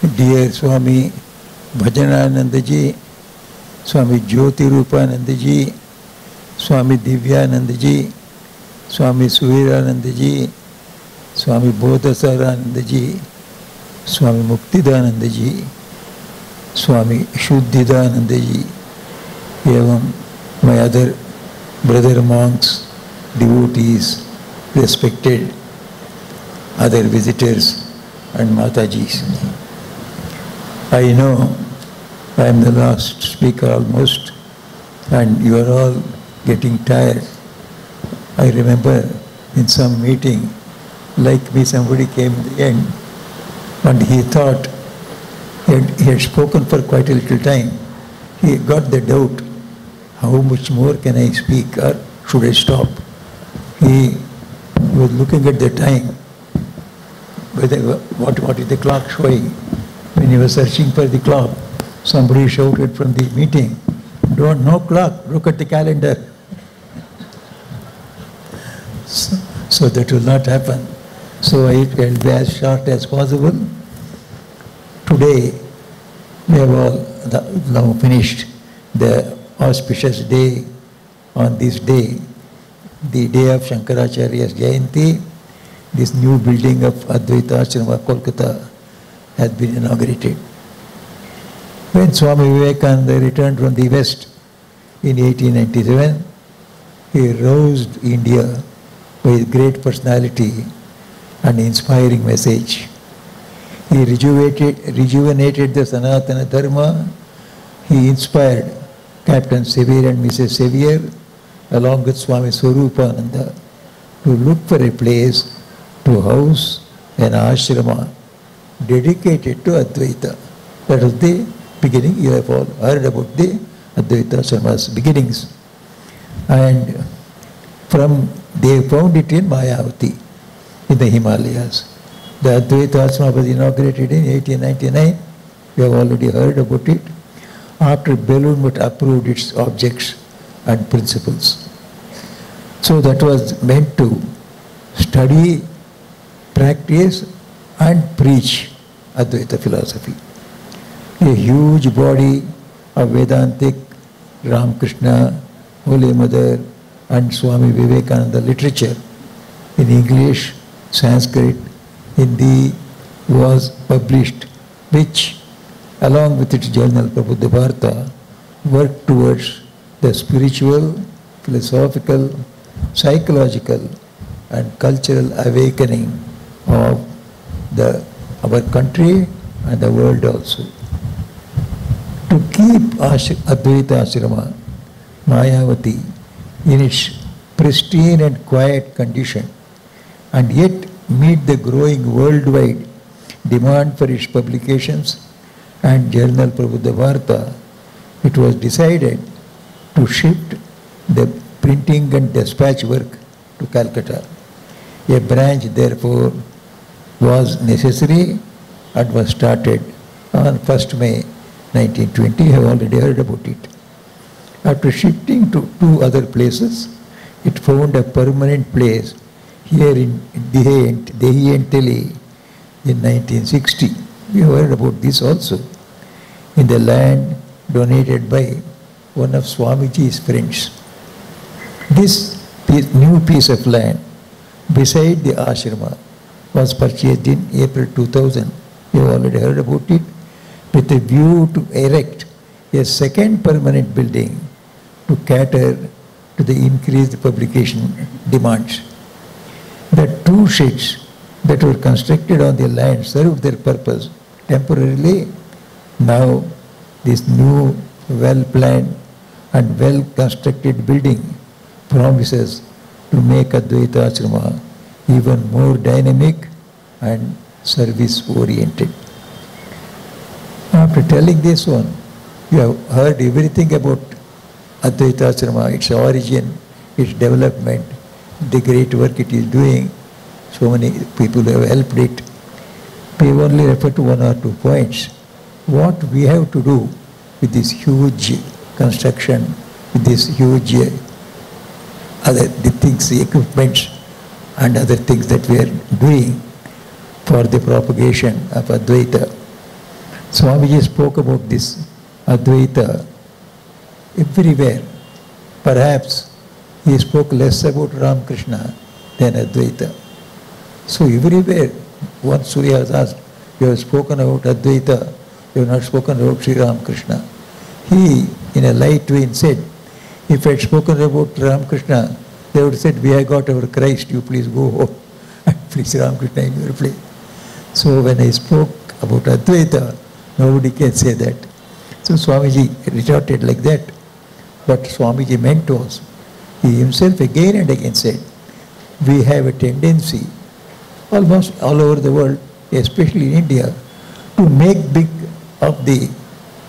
dear Swami Bhajananandaji, Swami Jyotirupanandaji, Swami Divyanandaji, Swami Suviranandaji, Swami Bodhasaranandaji, Swami Muktidanandaji, Swami Shuddhidanandaji, evam my other brother monks, devotees, respected other visitors and Matajis. I know I am the last speaker almost, and you are all getting tired. I remember in some meeting, like me, somebody came in the end, and he thought he had spoken for quite a little time. He got the doubt, how much more can I speak, or should I stop? He was looking at the time, what is the clock showing? When he was searching for the clock, somebody shouted from the meeting, no clock, look at the calendar. So that will not happen. So it will be as short as possible. Today, we have all now finished the auspicious day. On this day, the day of Shankaracharya's Jayanti, this new building of Advaita Ashrama, Kolkata, has been inaugurated. When Swami Vivekananda returned from the West in 1897, he roused India by his great personality and inspiring message. He rejuvenated the Sanatana Dharma. He inspired Captain Sevier and Mrs. Sevier, along with Swami Swarupananda, to look for a place to house an ashrama dedicated to Advaita. That was the beginning. You have all heard about the Advaita Ashrama's beginnings. And they found it in Mayavati, in the Himalayas. The Advaita Ashrama was inaugurated in 1899. We have already heard about it. After Balloon Mutt approved its objects and principles. So that was meant to study, practice and preach Advaita philosophy. A huge body of Vedantic, Ramakrishna, Holy Mother and Swami Vivekananda literature in English, Sanskrit, Hindi was published, which along with its journal Prabhupada Bharata worked towards the spiritual, philosophical, psychological and cultural awakening of our country and the world also. To keep Advaita Ashrama, Mayavati, in its pristine and quiet condition, and yet meet the growing worldwide demand for its publications and journal Prabhupada Bharata, it was decided to shift the printing and dispatch work to Calcutta. A branch therefore was necessary and was started on 1st May 1920. You have already heard about it. After shifting to 2 other places, it found a permanent place here in Dehi and Teli in 1960. We have heard about this also. In the land donated by one of Swamiji's friends. This new piece of land beside the ashrama was purchased in April 2000. You have already heard about it, with a view to erect a second permanent building to cater to the increased publication demands. The 2 sheds that were constructed on the land served their purpose temporarily. Now this new well-planned and well-constructed building promises to make Advaita Ashrama even more dynamic and service-oriented. After telling this one, you have heard everything about Advaita Ashrama, its origin, its development, the great work it is doing. So many people have helped it. We only refer to 1 or 2 points. What we have to do with this huge construction, with this huge equipments and other things that we are doing for the propagation of Advaita. Swamiji spoke about this Advaita everywhere. Perhaps he spoke less about Ramakrishna than Advaita. So everywhere, once we have asked, you have spoken about Advaita, you have not spoken about Sri Ramakrishna. He, in a light way, said, if I had spoken about Ramakrishna, they would have said, we have got our Christ, you please go home and please Ramakrishna in your place. So when I spoke about Advaita, nobody can say that. So Swamiji retorted like that. What Swamiji meant was, he himself again and again said, we have a tendency, almost all over the world, especially in India, to make big of the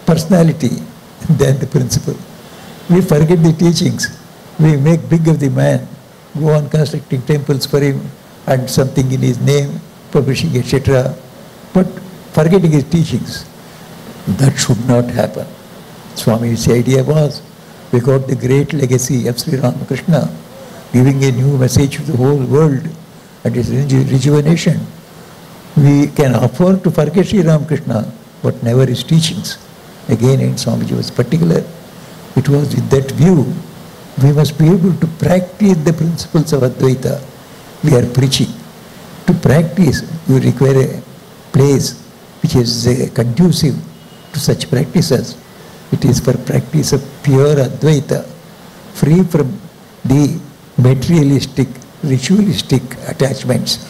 personality than the principle. We forget the teachings. We make big of the man, go on constructing temples for him and something in his name, publishing, etc. But forgetting his teachings. That should not happen. Swami's idea was, we got the great legacy of Sri Ramakrishna, giving a new message to the whole world and its rejuvenation. We can afford to forget Sri Ramakrishna, but never his teachings. Again, and Swamiji was particular. It was with that view, we must be able to practice the principles of Advaita. We are preaching. To practice, you require a place which is conducive to such practices. It is for practice of pure Advaita, free from the materialistic, ritualistic attachments.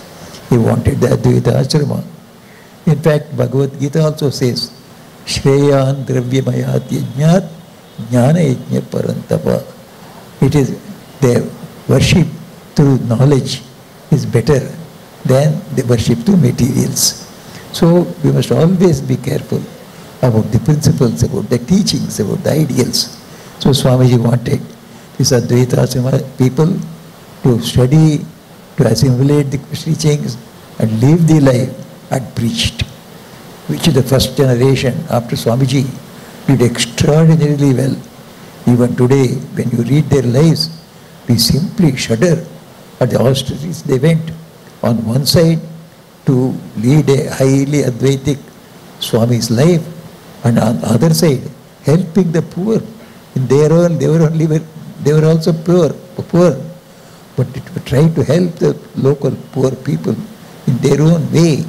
He wanted the Advaita Ashrama. In fact, Bhagavad Gita also says, Shreyan Dravyamayat Yajnat Jnana Yajna Parantapa. It is their worship through knowledge is better than the worship through materials. So we must always be careful about the principles, about the teachings, about the ideals. So Swamiji wanted this Advaita Ashrama people to study, to assimilate the teachings and live the life and preached, which the first generation after Swamiji did extraordinarily well. Even today, when you read their lives, we simply shudder at the austerities they went. On one side, to lead a highly Advaitic Swami's life, and on the other side, helping the poor. In their own, they were also poor, but it tried to help the local poor people in their own way.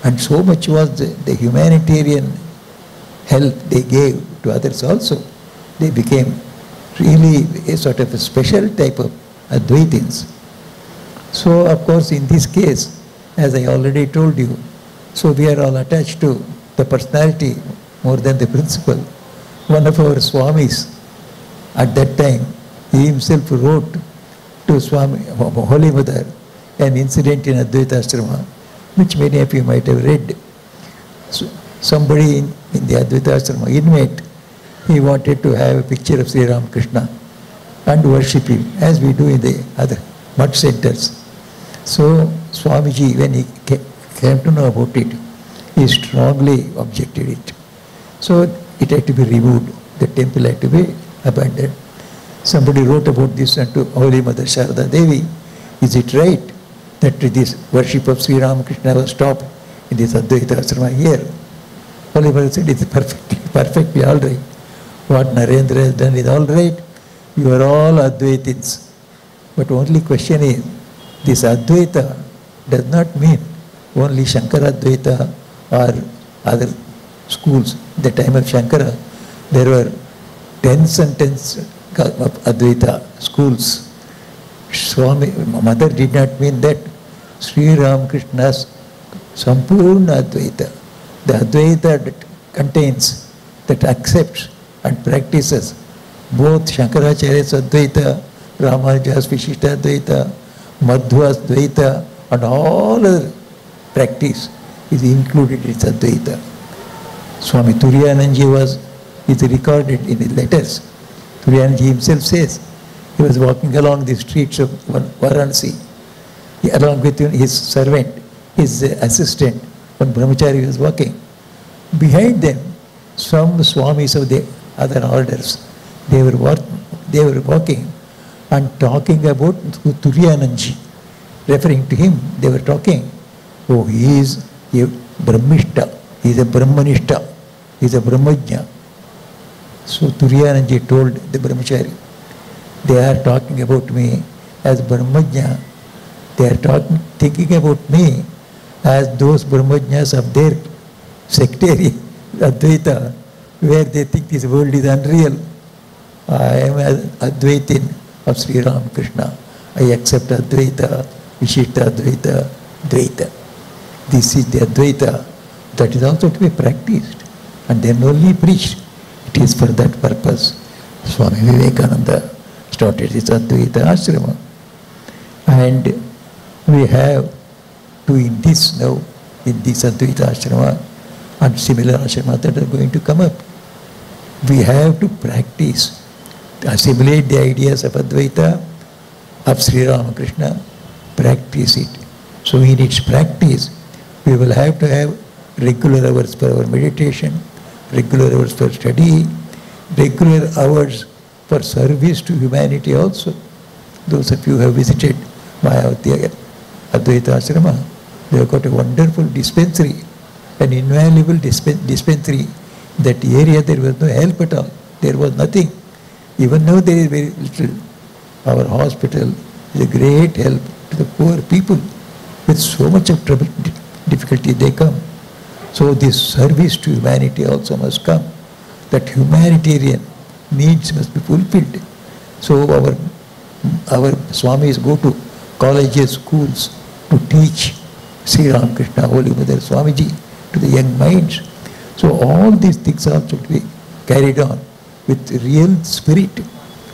And so much was the humanitarian help they gave to others also. They became really a sort of a special type of Advaitins. So of course in this case, as I already told you, so we are all attached to the personality more than the principle. One of our Swamis at that time, he himself wrote to Swami, Holy Mother, an incident in Advaita Ashrama, which many of you might have read. So somebody in the Advaita Ashrama, inmate, he wanted to have a picture of Sri Ramakrishna and worship him, as we do in the other mud centers. So Swamiji, when he came to know about it, he strongly objected it. So it had to be removed. The temple had to be abandoned. Somebody wrote about this to Holy Mother Sharda Devi. Is it right that this worship of Sri Ramakrishna was stopped in this Advaita Ashrama here? Holy Mother said, it is perfectly all right. What Narendra has done is all right. You are all Advaitins. But only question is, this Advaita does not mean only Shankara Advaita or other schools. At the time of Shankara, there were tens and tens of Advaita schools. Swami, Mother did not mean that. Sri Ramakrishna's Sampurna Advaita, the Advaita that contains, that accepts and practices both Shankaracharya's Advaita, Ramanuja's Vishishta Advaita, Madhva's Advaita, and all other practice is included in Advaita. Swami Turiyananji is recorded in his letters. Turiyananji himself says, he was walking along the streets of Varanasi, along with his servant, his assistant, when Brahmachari was walking. Behind them, some Swamis of the other orders, they were walking and talking about Turiyananji. Referring to him, they were talking, oh, he is a Brahmishta, He is a Brahmanishta. He is a Brahmajna. So Turiyananji told the Brahmachari, they are talking about me as Brahmajna. They are thinking about me as those Brahmajnas of their sectarian Advaita, where they think this world is unreal. I am an Advaitin of Sri Ramakrishna. I accept Advaita, Vishishta Advaita, Dvaita. This is the Advaita that is also to be practiced and then only preached. It is for that purpose Swami Vivekananda started this Advaita Ashrama. And we have to, in this now, in this Advaita Ashrama and similar ashrama that are going to come up, we have to practice, assimilate the ideas of Advaita, of Sri Ramakrishna, practice it. So in its practice, we will have to have regular hours for our meditation, regular hours for study, regular hours for service to humanity also. Those of you who have visited my Advaita Ashrama, they have got a wonderful dispensary, an invaluable dispensary. That area there was no help at all. There was nothing. Even now there is very little. Our hospital is a great help to the poor people. With so much of trouble, difficulty they come. So this service to humanity also must come. That humanitarian needs must be fulfilled. So our Swamis go to colleges, schools to teach Sri Ramakrishna, Holy Mother Swamiji to the young minds. So all these things are to be carried on with real spirit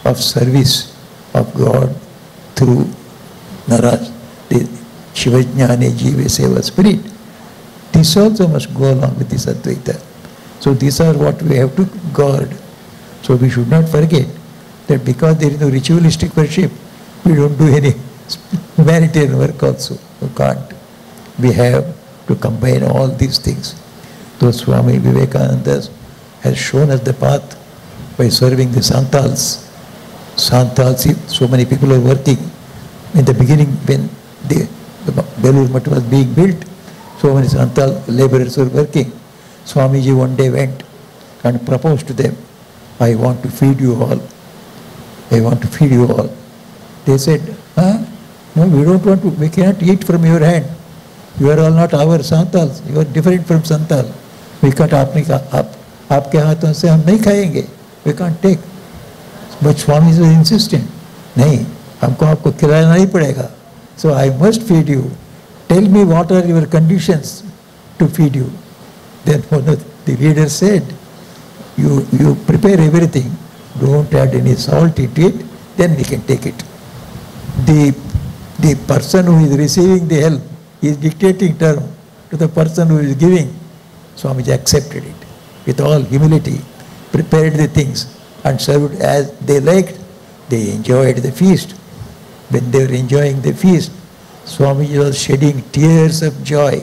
of service of God through Naraj, the Shivajnane Jiva Seva spirit. This also must go along with this Advaita. So these are what we have to guard. So we should not forget that because there is no ritualistic worship, we don't do any humanitarian work also. We can't. We have to combine all these things. Though Swami Vivekananda has shown us the path by serving the Santals. Santals, so many people are working. In the beginning, when the Belur Math was being built, so many Santal laborers were working. Swamiji one day went and proposed to them, I want to feed you all. I want to feed you all. They said, no, we don't want to, we cannot eat from your hand. You are all not our Santals. You are different from Santal. We can't, आपके हाथों से हम नहीं खाएंगे. We can't take. But Swami is insistent. नहीं, हमको आपको खिलाना नहीं पड़ेगा. So I must feed you. Tell me what are your conditions to feed you. Then one of the leaders said, you prepare everything. Don't add any salt into it. Then we can take it. The person who is receiving the help is dictating term to the person who is giving. Swamiji accepted it with all humility, prepared the things and served as they liked. They enjoyed the feast. When they were enjoying the feast, Swamiji was shedding tears of joy.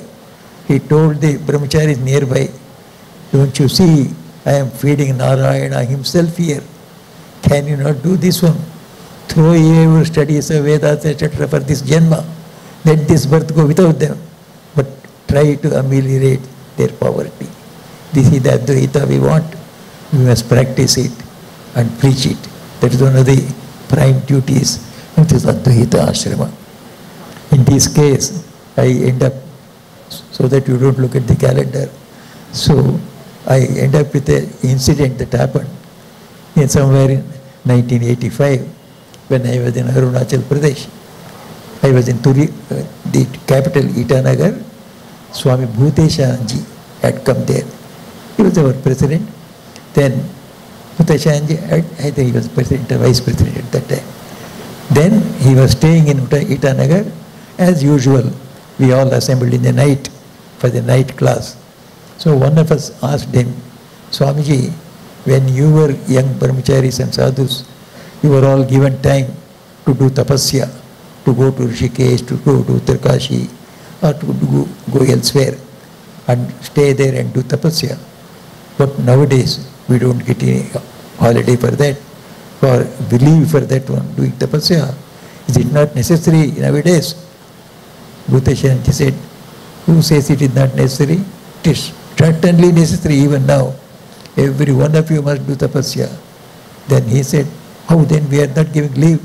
He told the brahmacharis nearby, don't you see, I am feeding Narayana himself here. Can you not do this one? Throw away your studies of Vedas, etc. for this Janma. Let this birth go without them. But try to ameliorate their poverty. This is the Advaita we want. We must practice it and preach it. That is one of the prime duties of this Advaita Ashrama. In this case, I end up, so that you don't look at the calendar, so I end up with an incident that happened in somewhere in 1985 when I was in Arunachal Pradesh. I was in the capital Itanagar. Swami Bhuteshanji had come there. He was our president. Then Bhuteshanji, I think he was president or vice president at that time. Then he was staying in Itanagar. As usual, we all assembled in the night for the night class. So one of us asked him, Swamiji, when you were young brahmacharis and sadhus, you were all given time to do tapasya, to go to Rishikesh, to go to Uttarkashi, or to go elsewhere and stay there and do tapasya. But nowadays, we don't get any holiday for that, or leave for that one, doing tapasya. Is it not necessary nowadays? Bhuteshanji said, who says it is not necessary? It is certainly necessary even now. Every one of you must do tapasya. Then he said, how then we are not giving leave?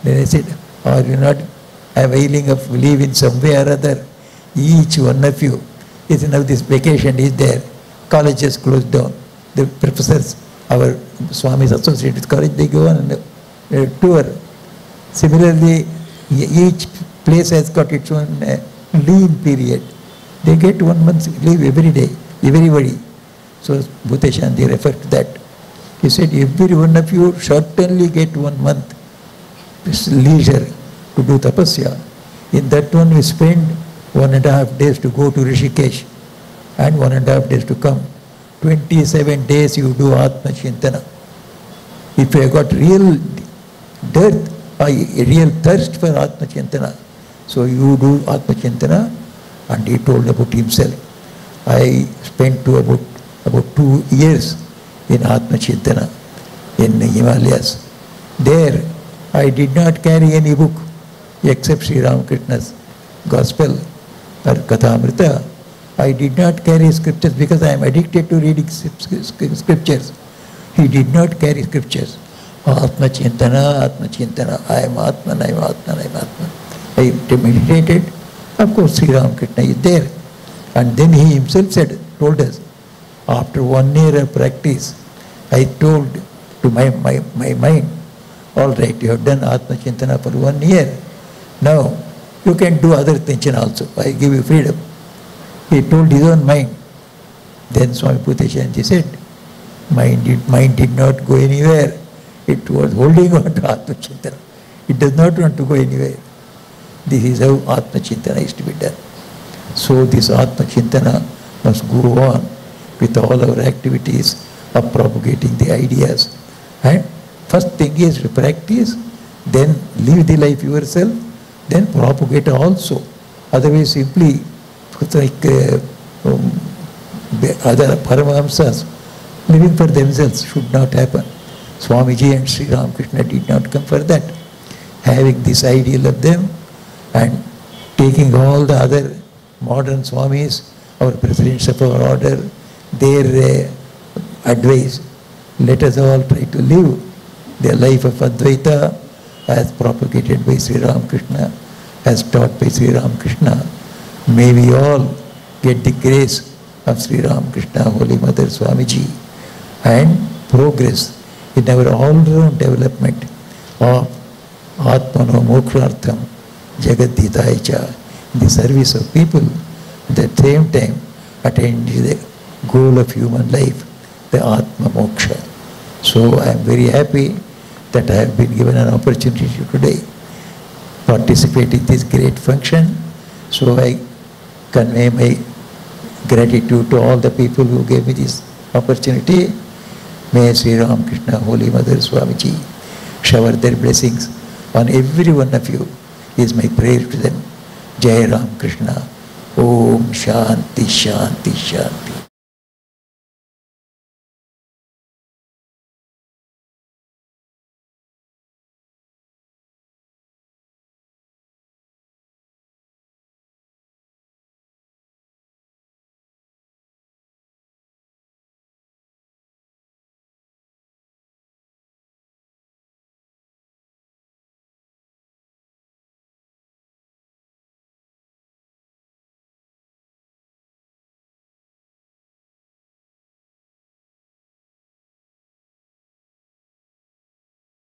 Then I said, are you not availing of leave in some way or other? Each one of you is now this vacation is there. College is closed down. The professors, our Swamis associated with college, they go on a tour. Similarly, each place has got its own lean period. They get 1 month's leave every day, everybody. So Bhuteshanti referred to that. He said, every one of you certainly get 1 month leisure to do tapasya. In that one we spend 1.5 days to go to Rishikesh and 1.5 days to come. 27 days you do Atma Chintana. If you have got real dearth or a real thirst for Atma Chintana, so you do Atma Chintana. And he told about himself. I spent about 2 years in Atma Chintana in the Himalayas. There I did not carry any book except Sri Ramakrishna's Gospel or Kathamrita. I did not carry scriptures because I am addicted to reading scriptures. He did not carry scriptures. Atma Chintana, Atma Chintana. I am Atman, I am Atman, I am Atman. I meditated. Of course, Sri Ramakrishna is there. And then he himself told us, after 1 year of practice, I told to my mind, all right, you have done Atma Chintana for 1 year. Now, you can do other thinking also. I give you freedom. He told his own mind. Then Swami Bhuteshanti said, mind did not go anywhere. It was holding on to Atma Chintana. It does not want to go anywhere. This is how Atma Chintana is to be done. So this Atma Chintana must go on with all our activities of propagating the ideas. And first thing is to practice, then live the life yourself, then propagate also. Otherwise simply like other Paramahamsas living for themselves should not happen. Swamiji and Sri Ramakrishna did not come for that. Having this ideal of them and taking all the other modern Swamis, our presidents of our order, their advice, let us all try to live the life of Advaita as propagated by Sri Ramakrishna, as taught by Sri Ramakrishna. May we all get the grace of Sri Ramakrishna, Holy Mother Swamiji, and progress in our all-round development of Atmano Mokshartham Jagadhitaicha, in the service of people, at the same time attain the goal of human life, the Atma Moksha. So I am very happy that I have been given an opportunity today participate in this great function. So I convey my gratitude to all the people who gave me this opportunity. May Sri Ramakrishna, Holy Mother Swamiji, shower their blessings on every one of you, is my prayer to them. Jai Ramakrishna. Om Shanti Shanti Shanti.